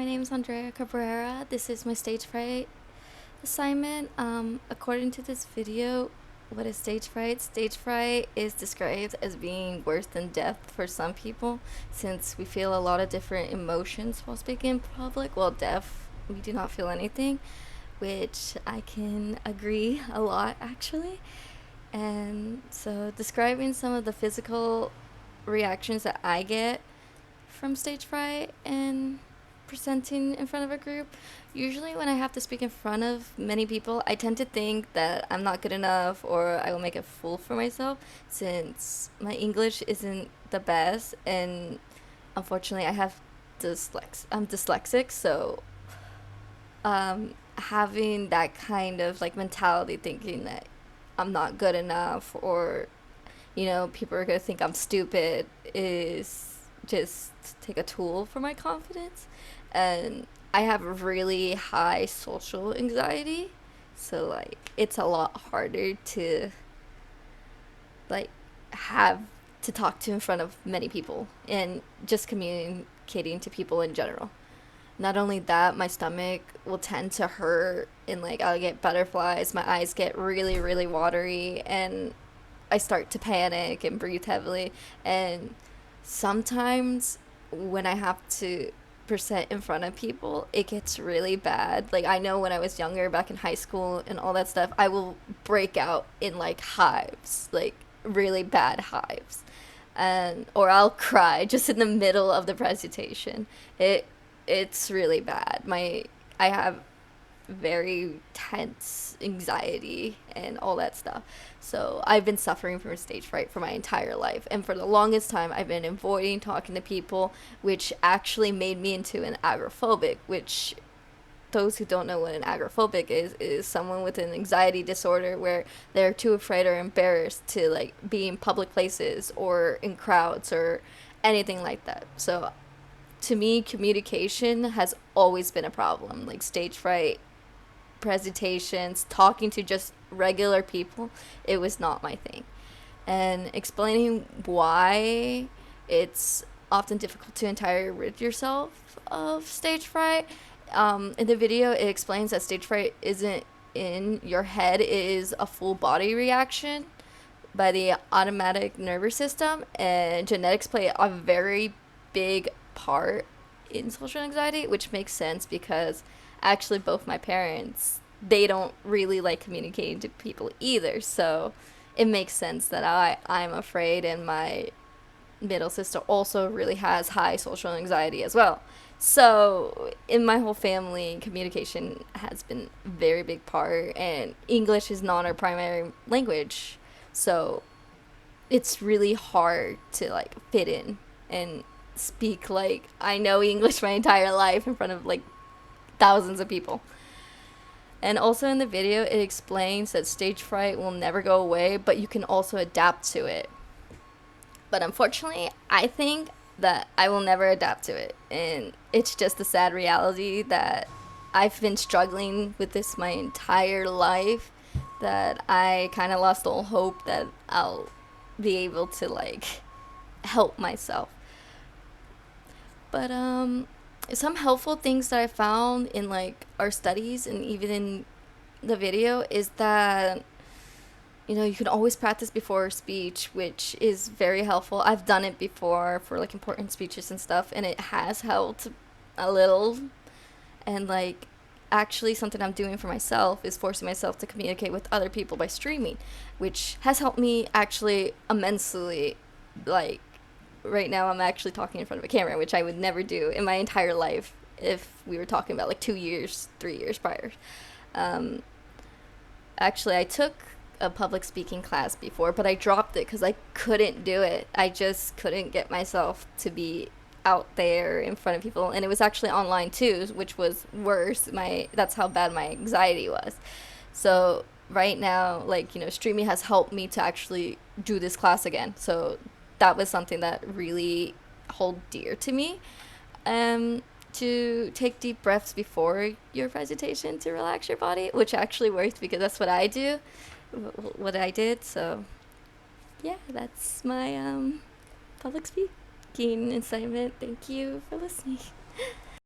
name is Andrea Cabrera. This is my stage fright assignment. According to this video, what is stage fright? Stage fright is described as being worse than death for some people, since we feel a lot of different emotions while speaking in public. Well, deaf, we do not feel anything, which I can agree a lot actually. And so, describing some of the physical reactions that I get from stage fright and presenting in front of a group. Usually, when I have to speak in front of many people, I tend to think that I'm not good enough or I will make a fool for myself, since my English isn't the best, and unfortunately, I have I'm dyslexic, so having that kind of like mentality, thinking that I'm not good enough, or people are gonna think I'm stupid, is just take a tool for my confidence. And I have really high social anxiety, so like it's a lot harder to like have to talk to in front of many people and just communicating to people in general. Not only that, my stomach will tend to hurt, and like I'll get butterflies, my eyes get really really watery, and I start to panic and breathe heavily. And sometimes when I have to present in front of people, it gets really bad. Like, I know when I was younger, back in high school and all that stuff, I will break out in like hives, like really bad hives. And or I'll cry just in the middle of the presentation. It's really bad. I have very tense anxiety and all that stuff. So I've been suffering from stage fright for my entire life. And for the longest time, I've been avoiding talking to people, which actually made me into an agoraphobic, which those who don't know what an agoraphobic is someone with an anxiety disorder where they're too afraid or embarrassed to like be in public places or in crowds or anything like that. So to me, communication has always been a problem. Like stage fright, presentations, talking to just regular people, it was not my thing. And explaining why it's often difficult to entirely rid yourself of stage fright. In the video, it explains that stage fright isn't in your head, it is a full body reaction by the automatic nervous system, and genetics play a very big part in social anxiety, which makes sense because actually both my parents, they don't really like communicating to people either, so it makes sense that I'm afraid, and my middle sister also really has high social anxiety as well. So in my whole family, communication has been a very big part, and English is not our primary language, so it's really hard to like fit in and speak like I know English my entire life in front of like thousands of people. And also in the video, it explains that stage fright will never go away, but you can also adapt to it. But unfortunately, I think that I will never adapt to it. And it's just a sad reality that I've been struggling with this my entire life, that I kind of lost all hope that I'll be able to like help myself. But some helpful things that I found in like our studies and even in the video is that you can always practice before speech, which is very helpful. I've done it before for like important speeches and stuff, and it has helped a little. And like actually something I'm doing for myself is forcing myself to communicate with other people by streaming, which has helped me actually immensely. Like right now I'm actually talking in front of a camera, which I would never do in my entire life if we were talking about like 2 years, 3 years prior. Um, Actually, I took a public speaking class before, but I dropped it because I couldn't do it. I just couldn't get myself to be out there in front of people, and it was actually online too, which was worse. That's how bad my anxiety was. So right now, like streaming has helped me to actually do this class again. So that was something that really hold dear to me. To take deep breaths before your presentation to relax your body, which actually worked because that's what I do, what I did. So yeah, that's my public speaking assignment. Thank you for listening.